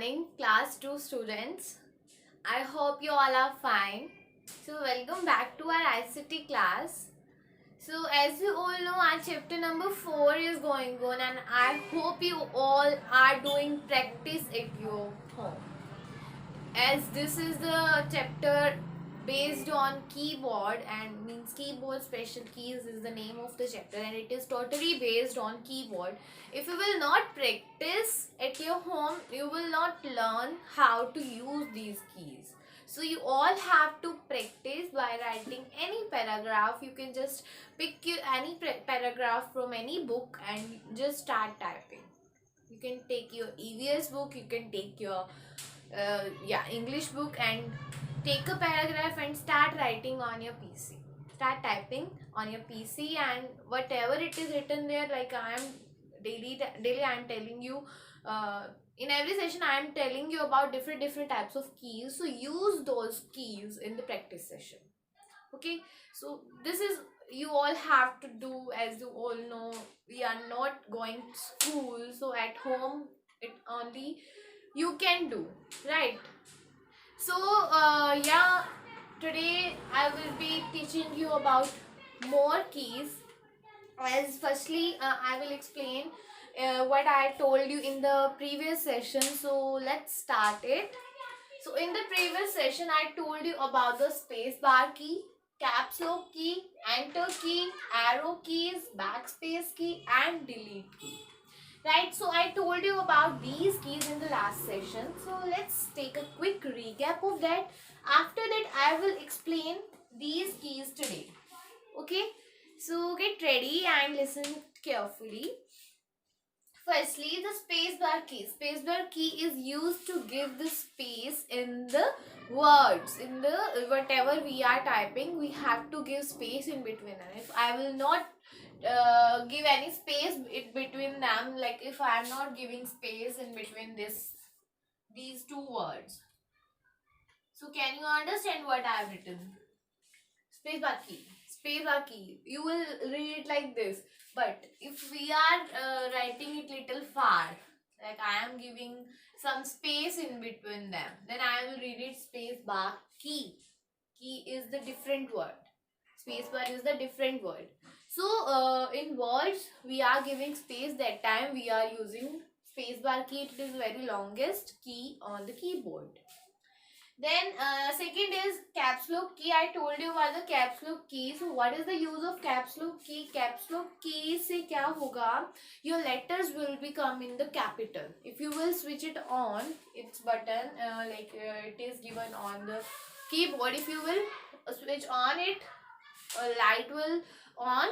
morning, class 2 students. I hope you all are fine. So, welcome back to our ICT class. So, as you all know, our chapter number 4 is going on, and I hope you all are doing practice at your home. As this is the chapter based on keyboard, and means keyboard special keys is the name of the chapter, and it is totally based on keyboard. If you will not practice at your home, you will not learn how to use these keys. So you all have to practice by writing any paragraph. You can just pick any paragraph from any book and just start typing. You can take your EVS book, you can take your English book, and take a paragraph and start writing on your PC. Start typing on your PC, and whatever it is written there, like I am daily I am telling you, in every session I am telling you about different types of keys. So use those keys in the practice session. Okay, so this is you all have to do. As you all know, we are not going to school, so at home it only you can do, right? So today I will be teaching you about more keys. As firstly, I will explain what I told you in the previous session. So let's start it. So in the previous session I told you about the space bar key, caps lock key, enter key, arrow keys, backspace key, and delete key. Right, so I told you about these keys in the last session. So let's take a quick recap of that. After that, I will explain these keys today. Okay, so get ready and listen carefully. Firstly, the spacebar key. Spacebar key is used to give the space in the words. In the whatever we are typing, we have to give space in between. And if I will not give any space in between them, like if I am not giving space in between these two words, so can you understand what I have written? Spacebar key. Spacebar key, you will read it like this. But if we are writing it little far, like I am giving some space in between them, then I will read it spacebar key. Key is the different word, spacebar is the different word. So in words we are giving space, that time we are using spacebar key. It is very longest key on the keyboard. Then second is caps lock key. I told you about the caps lock key. So what is the use of caps lock key? Caps lock key से क्या होगा? Your letters will become in the capital. If you will switch it on, its button it is given on the keyboard. If you will switch on it, a light will on,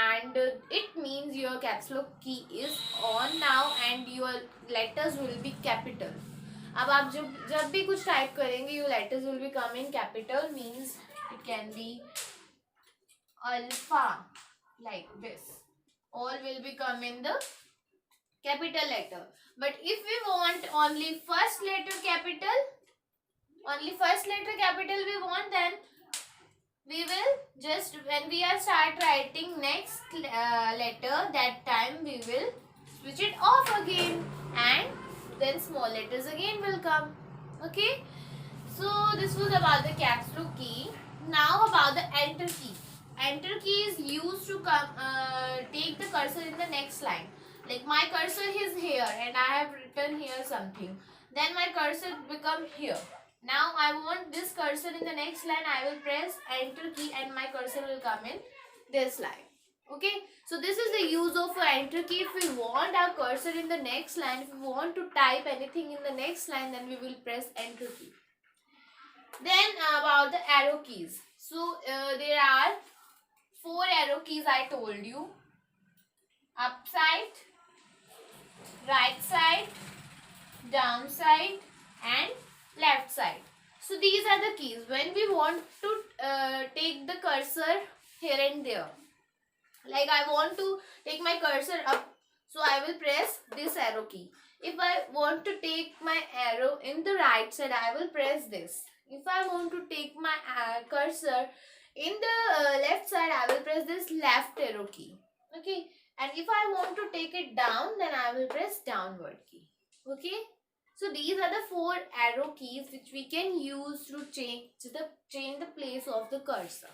and it means your caps lock key is on now and your letters will be capital. अब आप जब भी कुछ type करेंगे, your letters will be come in capital, means it can be alpha, like this. All will be come in the capital letter. But if we want only first letter capital, we want, then we will just, when we are start writing next letter, that time we will switch it off again, and then small letters again will come. Okay, so this was about the caps lock key. Now about the enter key. Enter key is used to come take the cursor in the next line. Like my cursor is here and I have written here something, then my cursor become here. Now I want this cursor in the next line, I will press enter key and my cursor will come in this line. Okay, so this is the use of enter key. If we want our cursor in the next line, if we want to type anything in the next line, then we will press enter key. Then about the arrow keys. So there are 4 arrow keys I told you: up side, right side, down side, and left side. So these are the keys when we want to take the cursor here and there. Like I want to take my cursor up, so I will press this arrow key. If I want to take my arrow in the right side, I will press this. If I want to take my cursor in the left side, I will press this left arrow key. Okay, and if I want to take it down, then I will press downward key. Okay, So these are the 4 arrow keys which we can use to change the place of the cursor.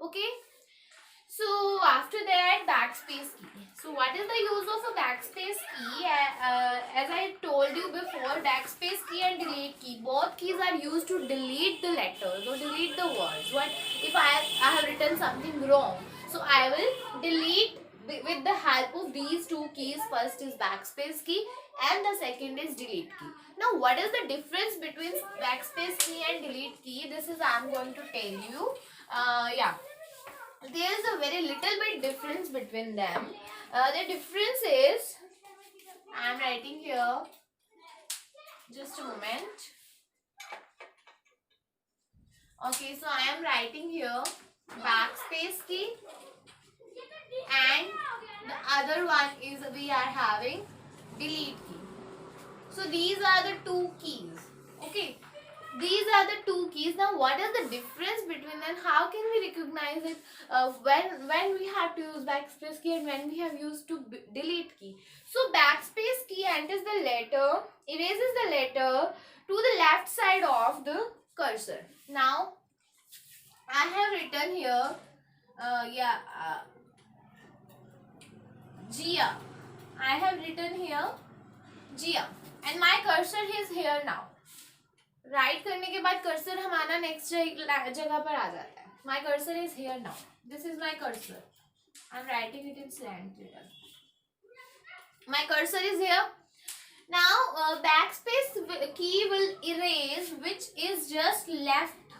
Okay. So after that, backspace key. So what is the use of a backspace key? As I told you before, backspace key and delete key, both keys are used to delete the letters or delete the words. What if I have written something wrong? So I will delete with the help of these 2 keys. First is backspace key and the second is delete key. Now what is the difference between backspace key and delete key? This is I am going to tell you. Yeah, there is a very little bit difference between them. The difference is, I am writing here, just a moment. Okay, so I am writing here backspace key and the other one is we are having delete key. So these are the 2 keys. Okay, these are the 2 keys. Now what is the difference between them? How can we recognize it when we have to use backspace key and when we have used to delete key? So backspace key enters the letter, erases the letter to the left side of the cursor. Now I have written here Gia. I have written here Gia and my cursor is here now. Right करने के बाद cursor हमारा next जगह पर आ जाता है. My cursor is here now. This is my cursor. I am writing it in slant letter. My cursor is here now. Backspace key will erase which is just left.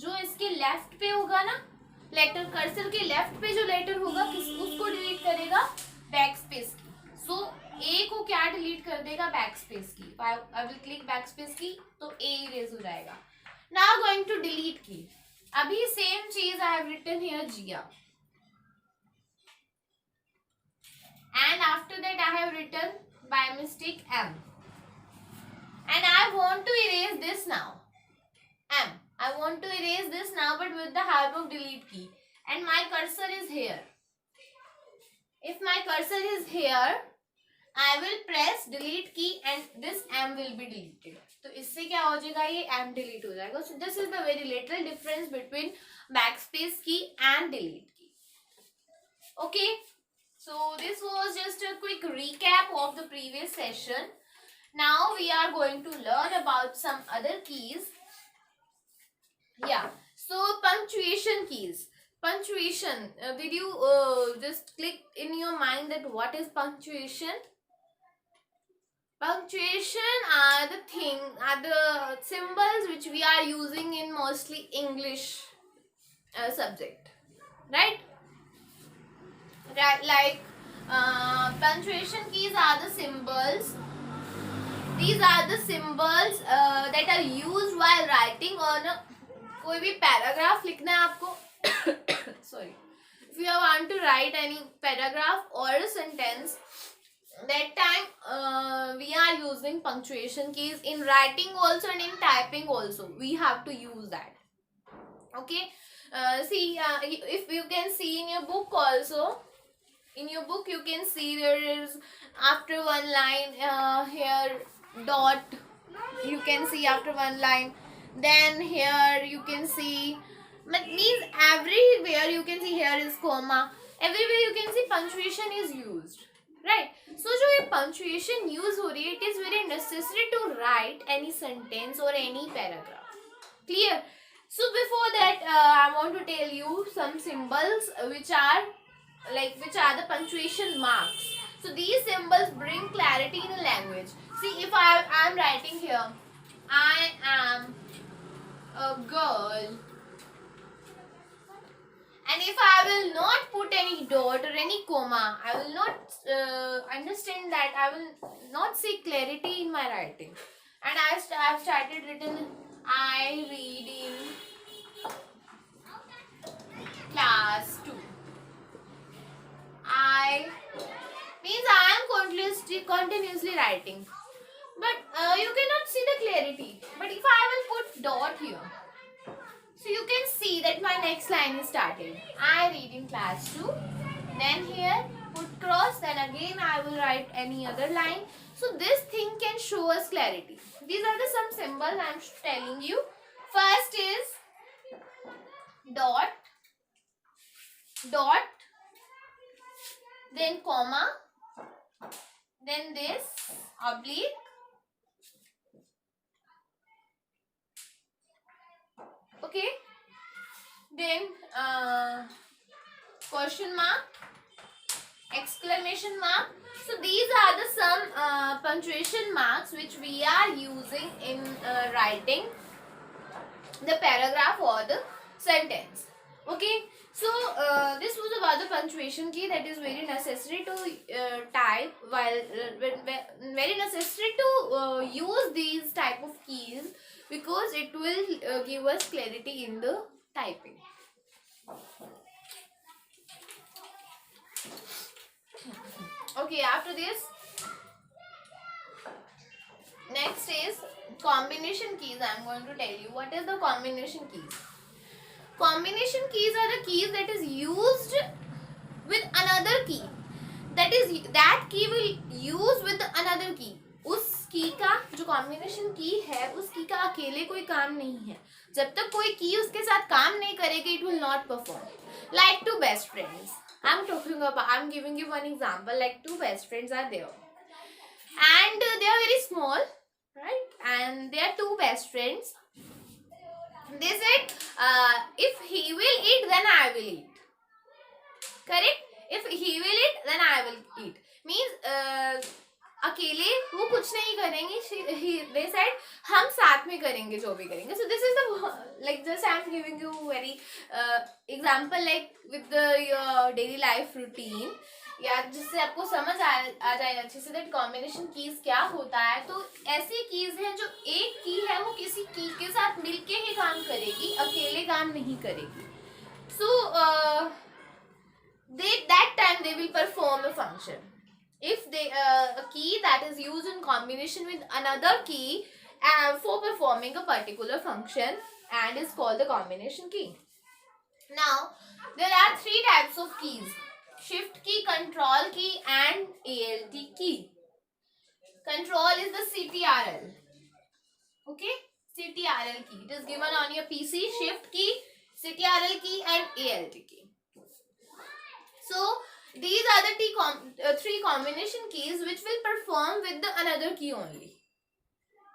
जो इसके left पे होगा ना लेटर, कर्सर के left पे जो letter होगा उसको डिलीट करेगा बैकस्पेस की. सो ए को क्या डिलीट कर देगा? बैकस्पेस की. आई विल क्लिक बैकस्पेस की तो ए इरेज हो जाएगा. नाउ गोइंग टू डिलीट की. अभी सेम चीज आई हैव रिटन हियर जिया and after that I have written by mistake M and I want to erase this now. M I want to erase this now but with the help of delete key and my cursor is here. If my cursor is here, I will press delete key and this M will be deleted. तो इससे क्या हो जाएगा? ये M delete हो जाएगा. So this is the very little difference between backspace key and delete key. Okay. So this was just a quick recap of the previous session. Now we are going to learn about some other keys. Yeah, so punctuation keys. Punctuation, did you just click in your mind that what is punctuation? Punctuation are the symbols which we are using in mostly English subject, right? Like punctuation keys are the symbols. These are the symbols that are used while writing on a कोई भी paragraph लिखना है आपको. Sorry, if you want to write any paragraph or a sentence, that time we are using punctuation keys. In writing also and in typing also we have to use that. Okay. See, if you can see in your book also, in your book you can see there is after one line here dot, you can see after one line. Then here you can see, but means everywhere you can see here is comma. Everywhere you can see punctuation is used, right? So जो ये punctuation use हो रही है, it is very necessary to write any sentence or any paragraph. Clear? So before that, I want to tell you some symbols which are the punctuation marks. So these symbols bring clarity in a language. See, if I am writing here, I am a girl, and if I will not put any dot or any comma, I will not understand that. I will not see clarity in my writing. And I have started written I read in class 2. I means I am continuously writing. But you cannot see the clarity. But if I will put dot here, so you can see that my next line is started. I read in class 2. Then here put cross. Then again I will write any other line. So this thing can show us clarity. These are the some symbols I am telling you. First is dot, dot, then comma, then this oblique, okay, then question mark, exclamation mark. So these are the some punctuation marks which we are using in writing the paragraph or the sentence. Okay, so this was about the punctuation key that is very necessary to type while very necessary to use these type of keys, because it will give us clarity in the typing. Okay, after this, next is combination keys. I am going to tell you what is the combination keys. Combination keys are the keys that is used with another key. That is, that key will use with another key. उस की का जो combination की है, उस की का अकेले कोई काम नहीं है. जब तक कोई की उसके साथ काम नहीं करेगी, it will not perform. Like two best friends. I'm giving you one example. Like two best friends are there, and they are very small, right? And they are two best friends. They said, if he will eat, then I will eat. Correct? If he will eat, then I will eat. Means अकेले वो कुछ नहीं करेंगे. They said हम साथ में करेंगे जो भी करेंगे. So this is the, like, just I am giving you very example like with your daily life routine, या जिससे आपको समझ आ जाए अच्छे से दैट कॉम्बिनेशन कीज क्या होता है. तो ऐसी कीज है जो एक की है वो किसी की के साथ मिलके ही काम करेगी, अकेले काम नहीं करेगी. So that time they will perform a function. If they a key that is used in combination with another key for performing a particular function and is called the combination key. Now there are three types of keys: shift key, control key and alt key. Control is the CTRL. Okay, CTRL key. It is given on your PC. Shift key, CTRL key and alt key. So these are the three combination keys which will perform with the another key only.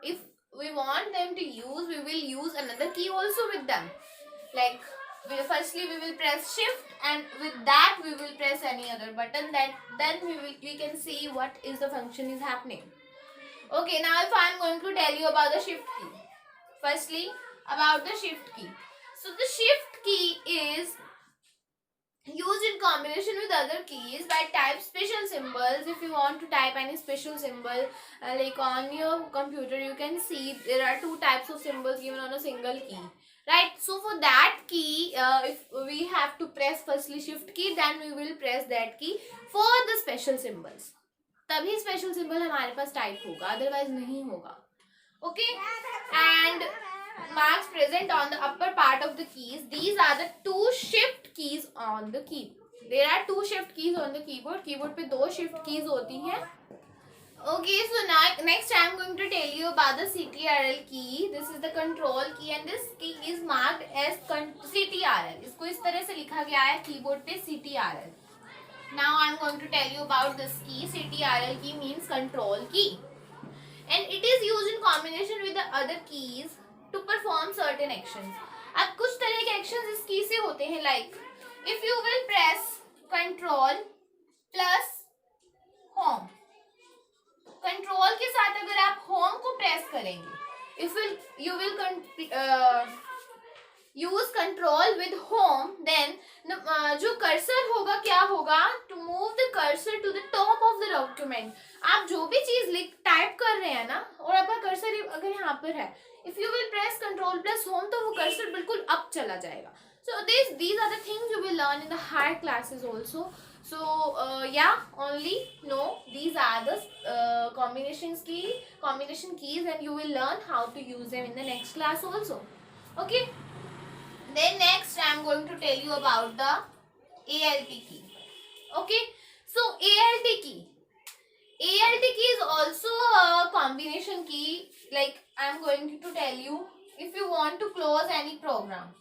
If we want them to use, we will use another key also with them. Like firstly we will press shift, and with that we will press any other button. Then we can see what is the function is happening. Okay, now if I am going to tell you about the shift key. Firstly, about the shift key. So the shift key is used in combination with other keys by type special symbols. If you want to type any special symbol, like on your computer you can see there are two types of symbols given on a single key, right? So for that key, if we have to press firstly shift key, then we will press that key for the special symbols. तभी special symbol हमारे पास type होगा, otherwise नहीं होगा. Okay, and marks present on the upper part of the keys. These are the two shift keys on the keyboard. There are two shift keys on the keyboard. Keyboard पे दो shift keys होती हैं. Okay, so now next I am going to tell you about the CTRL key. This is the control key and this key is marked as CTRL. इसको इस तरह से लिखा गया है keyboard पे CTRL. Now I am going to tell you about this key. CTRL key means control key, and it is used in combination with the other keys to perform certain actions. अब कुछ तरह के actions इस की से होते हैं, like if you will press control plus home. Control के साथ अगर आप होम को प्रेस करेंगे, if you will use control with home, then जो कर्सर होगा क्या होगा, to move the cursor to the top of the document. आप जो भी चीज टाइप कर रहे हैं ना, और आपका कर्सर अगर यहाँ पर है, if you will press control plus home, तो वो कर्सर बिल्कुल अप चला जाएगा. So these are the things you will learn in the higher classes also. So yeah, only know these are the combination keys, and you will learn how to use them in the next class also. Okay. Then next I am going to tell you about the ALT key. Okay. So ALT key ALT key is also a combination key. Like I'm going to tell you, if you want to close any program,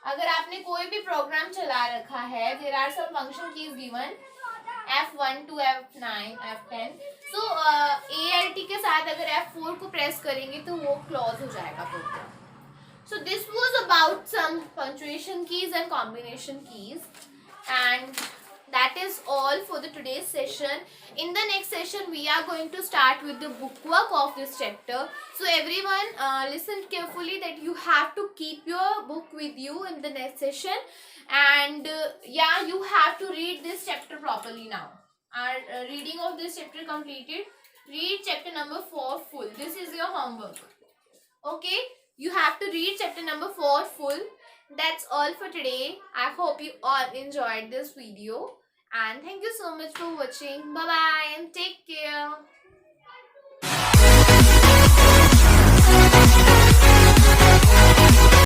अगर आपने कोई भी programme चला रखा है, there are some function keys given F1 to F9 F10. So ALT के साथ अगर F4 को प्रेस करेंगे तो वो क्लोज हो जाएगा programme. So this was about some punctuation keys and combination keys, and that is all for the today's session. In the next session we are going to start with the bookwork of this chapter. So everyone listen carefully that you have to keep your book with you in the next session, and yeah, you have to read this chapter properly now. Our reading of this chapter completed. Read chapter number 4 full. This is your homework. Okay, you have to read chapter number 4 full. That's all for today. I hope you all enjoyed this video, and thank you so much for watching. Bye bye and take care.